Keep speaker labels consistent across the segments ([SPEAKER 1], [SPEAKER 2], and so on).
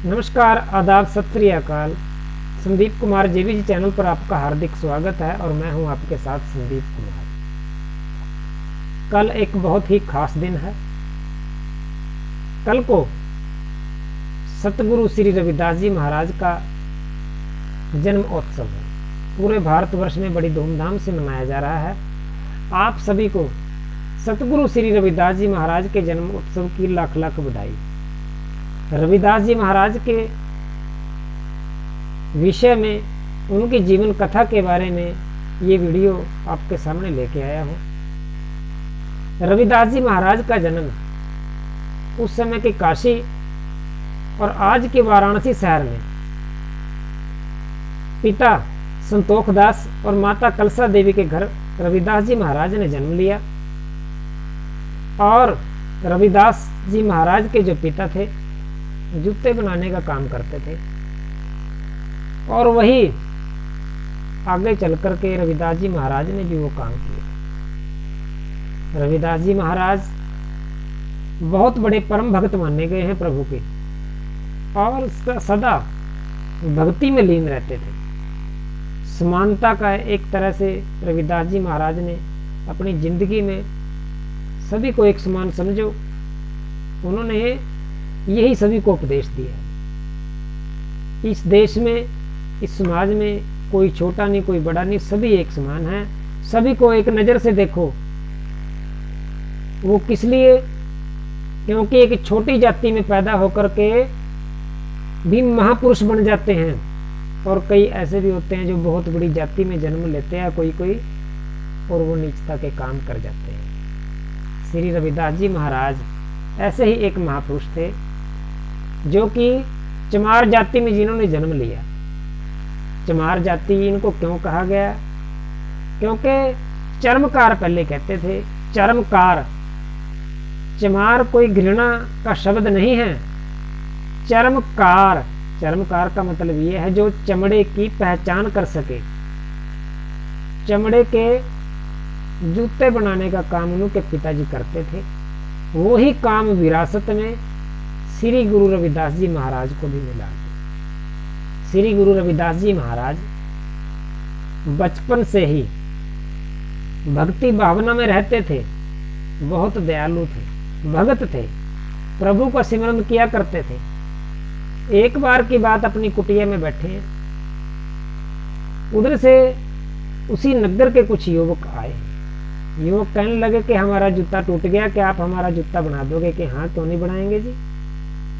[SPEAKER 1] नमस्कार, आदाब, सत श्री अकाल। संदीप कुमार जेबी जी चैनल पर आपका हार्दिक स्वागत है और मैं हूं आपके साथ संदीप कुमार। कल एक बहुत ही खास दिन है। कल को सतगुरु श्री रविदास जी महाराज का जन्म उत्सव है। पूरे भारतवर्ष में बड़ी धूमधाम से मनाया जा रहा है। आप सभी को सतगुरु श्री रविदास जी महाराज के जन्म उत्सव की लाख लाख बधाई। रविदास जी महाराज के विषय में, उनकी जीवन कथा के बारे में ये वीडियो आपके सामने लेके आया हूँ। रविदास जी महाराज का जन्म उस समय के काशी और आज के वाराणसी शहर में पिता संतोख दास और माता कलसा देवी के घर रविदास जी महाराज ने जन्म लिया। और रविदास जी महाराज के जो पिता थे जूते बनाने का काम करते थे और वही आगे चल कर के रविदास जी महाराज ने भी वो काम किया। रविदास जी महाराज बहुत बड़े परम भक्त माने गए हैं प्रभु के और सदा भक्ति में लीन रहते थे। समानता का एक तरह से रविदास जी महाराज ने अपनी जिंदगी में सभी को एक समान समझो, उन्होंने यही सभी को उपदेश दिया। इस देश में, इस समाज में कोई छोटा नहीं, कोई बड़ा नहीं, सभी एक समान है। सभी को एक नज़र से देखो। वो किस लिए? क्योंकि एक छोटी जाति में पैदा होकर के भी महापुरुष बन जाते हैं और कई ऐसे भी होते हैं जो बहुत बड़ी जाति में जन्म लेते हैं कोई और वो नीचता के काम कर जाते हैं। श्री रविदास जी महाराज ऐसे ही एक महापुरुष थे जो कि चमार जाति में जिन्होंने जन्म लिया। चमार जाति इनको क्यों कहा गया? क्योंकि चर्मकार पहले कहते थे। चर्मकार, चमार कोई घृणा का शब्द नहीं है। चर्मकार, चर्मकार का मतलब ये है जो चमड़े की पहचान कर सके। चमड़े के जूते बनाने का काम उनके पिताजी करते थे। वही काम विरासत में श्री गुरु रविदास जी महाराज को भी मिला। श्री गुरु रविदास जी महाराज बचपन से ही भक्ति भावना में रहते थे। बहुत दयालु थे, भगत थे, प्रभु का सिमरन किया करते थे। एक बार की बात, अपनी कुटिया में बैठे हैं, उधर से उसी नगर के कुछ युवक आए। युवक कहने लगे कि हमारा जूता टूट गया, क्या आप हमारा जूता बना दोगे? कि हाँ, क्यों नहीं बनाएंगे जी।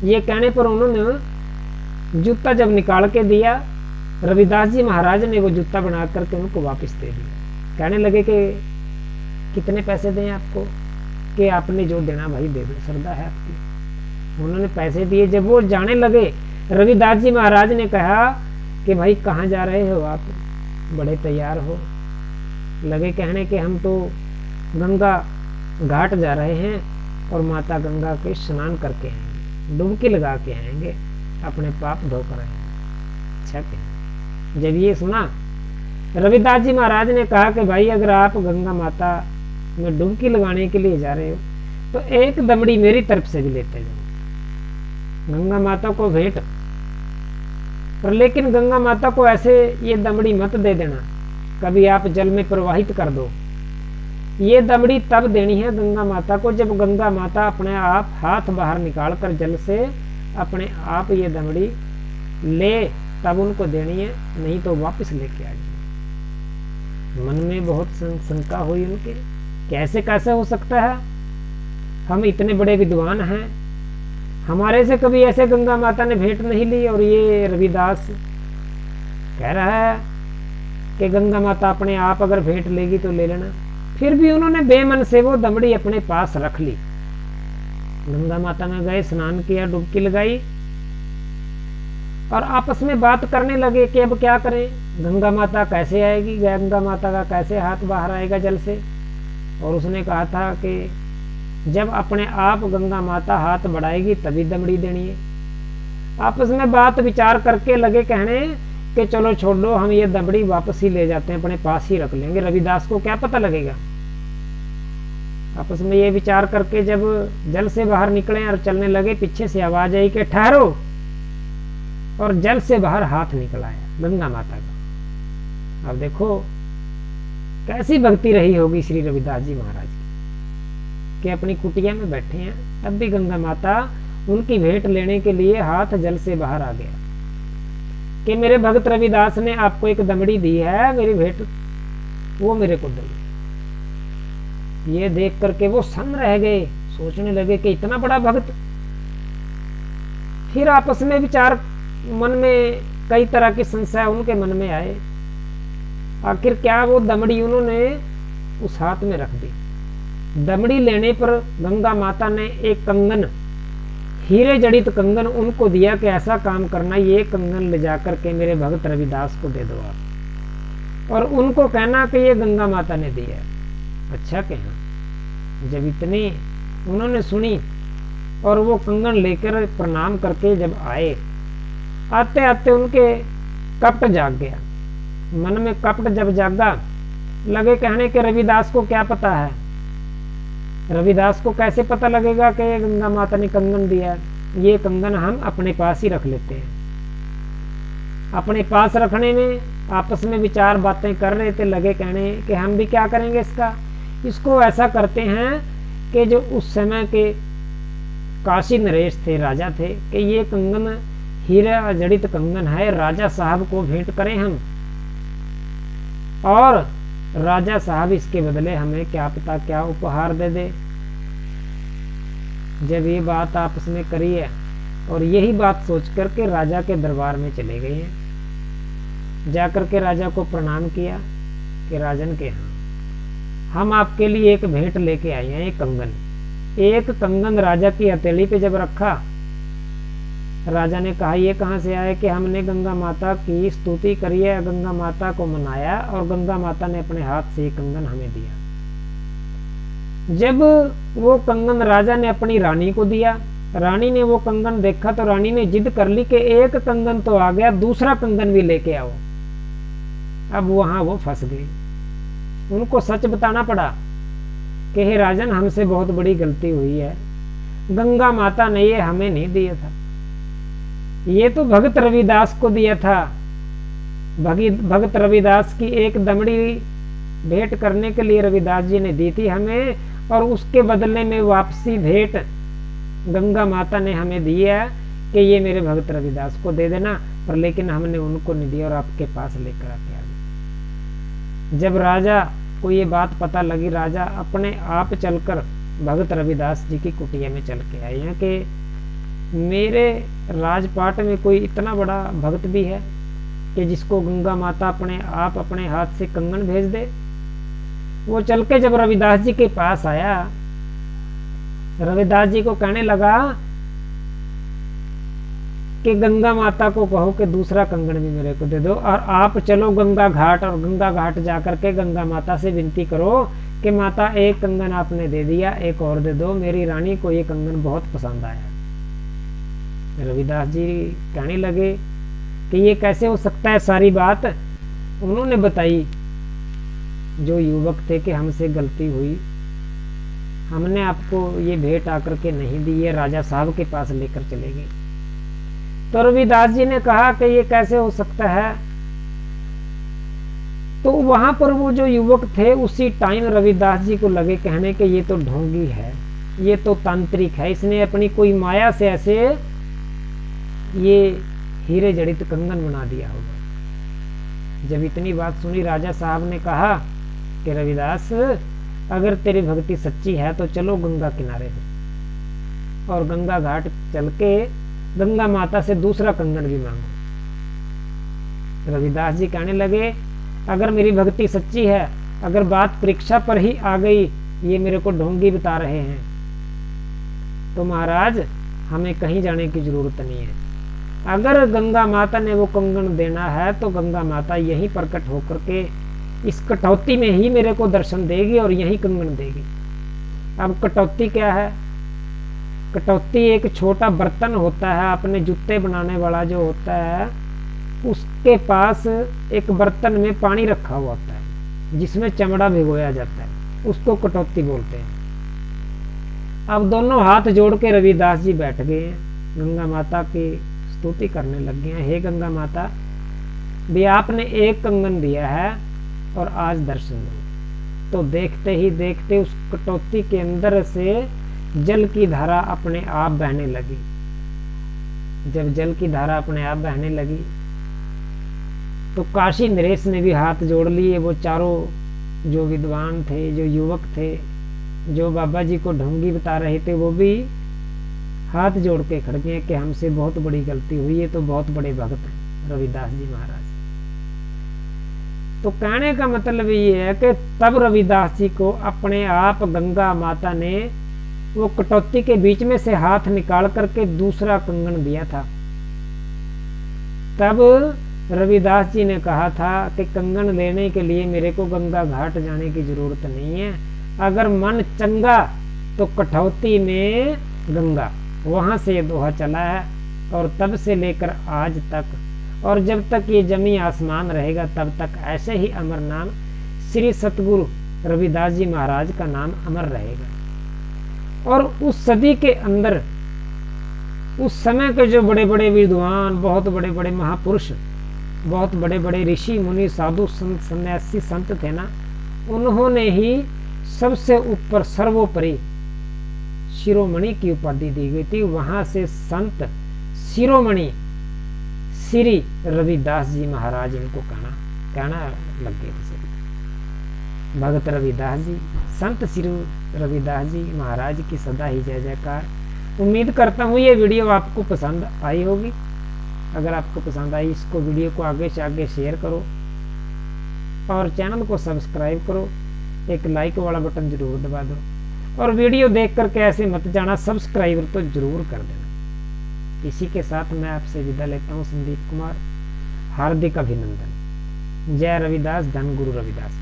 [SPEAKER 1] ये कहने पर उन्होंने जूता जब निकाल के दिया, रविदास जी महाराज ने वो जूता बना करके उनको वापस दे दिया। कहने लगे कि कितने पैसे दें आपको? कि आपने जो देना भाई दे दो, श्रद्धा है आपकी। उन्होंने पैसे दिए। जब वो जाने लगे, रविदास जी महाराज ने कहा कि भाई कहाँ जा रहे हो आप? बड़े तैयार हो लगे। कहने के हम तो गंगा घाट जा रहे हैं और माता गंगा के स्नान करके आएंगे, डुबकी लगा के आएंगे, अपने पाप धोकर आएंगे। अच्छा कहें। जब ये सुना, रविदास जी महाराज ने कहा कि भाई अगर आप गंगा माता में डुबकी लगाने के लिए जा रहे हो तो एक दमड़ी मेरी तरफ से भी लेते जाओ, गंगा माता को भेंट। पर लेकिन गंगा माता को ऐसे ये दमड़ी मत दे देना, कभी आप जल में प्रवाहित कर दो। ये दमड़ी तब देनी है गंगा माता को जब गंगा माता अपने आप हाथ बाहर निकाल कर जल से अपने आप ये दमड़ी ले, तब उनको देनी है, नहीं तो वापस लेके आ जाए। मन में बहुत शंका हुई उनके, कैसे कैसे हो सकता है? हम इतने बड़े विद्वान हैं, हमारे से कभी ऐसे गंगा माता ने भेंट नहीं ली, और ये रविदास कह रहा है कि गंगा माता अपने आप अगर भेंट लेगी तो ले लेना। फिर भी उन्होंने बेमन से वो दमड़ी अपने पास रख ली। गंगा माता में गए, स्नान किया, डुबकी लगाई और आपस में बात करने लगे कि अब क्या करें, गंगा माता कैसे आएगी, गंगा माता का कैसे हाथ बाहर आएगा जल से। और उसने कहा था कि जब अपने आप गंगा माता हाथ बढ़ाएगी तभी दमड़ी देनी है। आपस में बात विचार करके लगे कहने कि चलो छोड़ दो, हम ये दमड़ी वापस ही ले जाते हैं, अपने पास ही रख लेंगे, रविदास को क्या पता लगेगा। आपस में ये विचार करके जब जल से बाहर निकले और चलने लगे, पीछे से आवाज आई कि ठहरो। और जल से बाहर हाथ निकल आया गंगा माता का। अब देखो कैसी भक्ति रही होगी श्री रविदास जी महाराज की, कि अपनी कुटिया में बैठे हैं, तब भी गंगा माता उनकी भेंट लेने के लिए हाथ जल से बाहर आ गया कि मेरे भक्त रविदास ने आपको एक दमड़ी दी है, मेरी भेंट वो मेरे को दे। ये देख करके वो सन्न रह गए, सोचने लगे कि इतना बड़ा भक्त। फिर आपस में विचार, मन में कई तरह की संशय उनके मन में आए। आखिर क्या वो दमड़ी उन्होंने उस हाथ में रख दी। दमड़ी लेने पर गंगा माता ने एक कंगन, हीरे जड़ित कंगन उनको दिया कि ऐसा काम करना, ये कंगन ले जाकर के मेरे भक्त रविदास को दे दो आप, और उनको कहना कि ये गंगा माता ने दिया। अच्छा कहना। जब इतनी उन्होंने सुनी और वो कंगन लेकर प्रणाम करके जब आए, आते आते उनके कपट जाग गया। मन में कपट जब जागा, लगे कहने के रविदास को क्या पता है, रविदास को कैसे पता लगेगा कि ये गंगा माता ने कंगन दिया है। ये कंगन हम अपने पास ही रख लेते हैं। अपने पास रखने में आपस में विचार बातें कर रहे थे, लगे कहने कि हम भी क्या करेंगे इसको ऐसा करते हैं कि जो उस समय के काशी नरेश थे, राजा थे, कि ये कंगन हीरा जड़ित कंगन है, राजा साहब को भेंट करें हम, और राजा साहब इसके बदले हमें क्या पता क्या उपहार दे दे। जब ये बात आपस में करी है, और यही बात सोच करके राजा के दरबार में चले गए हैं। जाकर के राजा को प्रणाम किया कि राजन के यहाँ हम आपके लिए एक भेंट लेके आए हैं, एक कंगन राजा की हथेली पे जब रखा, राजा ने कहा ये कहाँ से आया, कि हमने गंगा माता की स्तुति करी है, गंगा माता को मनाया, और गंगा माता ने अपने हाथ से ये कंगन हमें दिया। जब वो कंगन राजा ने अपनी रानी को दिया, रानी ने वो कंगन देखा तो रानी ने जिद कर ली कि एक कंगन तो आ गया, दूसरा कंगन भी लेके आओ। अब वहां वो फंस गई। उनको सच बताना पड़ा कि हे राजन, हमसे बहुत बड़ी गलती हुई है, गंगा माता ने ये हमें नहीं दिया था, ये तो भगत रविदास को दिया था। भगत रविदास की एक दमड़ी भेंट करने के लिए रविदास जी ने दी थी हमें, और उसके बदले में वापसी भेंट गंगा माता ने हमें दी है कि ये मेरे भगत रविदास को दे देना, पर लेकिन हमने उनको नहीं दिया और आपके पास लेकर आके आ गए। जब राजा को ये बात पता लगी, राजा अपने आप चलकर भगत रविदास जी की कुटिया में चल के आए हैं कि मेरे राजपाट में कोई इतना बड़ा भक्त भी है कि जिसको गंगा माता अपने आप अपने हाथ से कंगन भेज दे। वो चल के जब रविदास जी के पास आया, रविदास जी को कहने लगा कि गंगा माता को कहो कि दूसरा कंगन भी मेरे को दे दो, और आप चलो गंगा घाट, और गंगा घाट जाकर के गंगा माता से विनती करो कि माता एक कंगन आपने दे दिया, एक और दे दो, मेरी रानी को ये कंगन बहुत पसंद आया। रविदास जी कहने लगे कि ये कैसे हो सकता है। सारी बात उन्होंने बताई, जो युवक थे, कि हमसे गलती हुई, हमने आपको ये भेंट आकर के नहीं दी, ये राजा साहब के पास लेकर चले गए। तो रविदास जी ने कहा कि ये कैसे हो सकता है। तो वहां पर वो जो युवक थे, उसी टाइम रविदास जी को लगे कहने के ये तो ढोंगी है, ये तो तांत्रिक है, इसने अपनी कोई माया से ऐसे ये हीरे जड़ित कंगन बना दिया होगा। जब इतनी बात सुनी, राजा साहब ने कहा कि रविदास, अगर तेरी भक्ति सच्ची है तो चलो गंगा किनारे पे, और गंगा घाट चल के गंगा माता से दूसरा कंगन भी मांगो। रविदास जी कहने लगे, अगर मेरी भक्ति सच्ची है, अगर बात परीक्षा पर ही आ गई, ये मेरे को ढोंगी बता रहे हैं, तो महाराज हमें कहीं जाने की जरूरत नहीं है। अगर गंगा माता ने वो कंगन देना है तो गंगा माता यहीं प्रकट होकर के इस कटौती में ही मेरे को दर्शन देगी और यहीं कंगन देगी। अब कटौती क्या है? कटौती एक छोटा बर्तन होता है, अपने जूते बनाने वाला जो होता है, उसके पास एक बर्तन में पानी रखा हुआ होता है जिसमें चमड़ा भिगोया जाता है, उसको कटौती बोलते हैं। अब दोनों हाथ जोड़ के रविदास जी बैठ गए हैं, गंगा माता की स्तुति करने लग गए हैं, हे गंगा माता भी आपने एक कंगन दिया है और आज दर्शन दो। तो देखते ही देखते उस कटौती के अंदर से जल की धारा अपने आप बहने लगी। जब जल की धारा अपने आप बहने लगी तो काशी नरेश ने भी हाथ जोड़ लिए। वो चारों जो विद्वान थे, जो युवक थे, जो बाबा जी को ढोंगी बता रहे थे, वो भी हाथ जोड़ के खड़े हैं कि हमसे बहुत बड़ी गलती हुई है। तो बहुत बड़े भक्त हैं रविदास जी महाराज। तो कहने का मतलब ये है कि तब रविदास जी को अपने आप गंगा माता ने वो कटौती के बीच में से हाथ निकाल करके दूसरा कंगन दिया था। तब रविदास जी ने कहा था कि कंगन लेने के लिए मेरे को गंगा घाट जाने की जरूरत नहीं है, अगर मन चंगा तो कटौती में गंगा। वहां से ये दोहा चला है और तब से लेकर आज तक, और जब तक ये जमी आसमान रहेगा तब तक ऐसे ही अमर नाम श्री सतगुरु रविदास जी महाराज का नाम अमर रहेगा। और उस सदी के अंदर उस समय के जो बड़े बड़े विद्वान, बहुत बड़े बड़े महापुरुष, बहुत बड़े बड़े ऋषि मुनि साधु संत सन्यासी संत थे ना, उन्होंने ही सबसे ऊपर सर्वोपरि शिरोमणि की उपाधि दी गई थी। वहां से संत शिरोमणि श्री रविदास जी महाराज इनको कहना लग गए थे। भगत रविदास जी, संत श्री रविदास जी महाराज की सदा ही जय जयकार। उम्मीद करता हूँ ये वीडियो आपको पसंद आई होगी। अगर आपको पसंद आई इसको वीडियो को आगे से आगे शेयर करो और चैनल को सब्सक्राइब करो, एक लाइक वाला बटन जरूर दबा दो और वीडियो देख करके ऐसे मत जाना, सब्सक्राइब तो जरूर कर देना। इसी के साथ मैं आपसे विदा लेता हूँ। संदीप कुमार, हार्दिक अभिनंदन। जय रविदास, धन गुरु रविदास।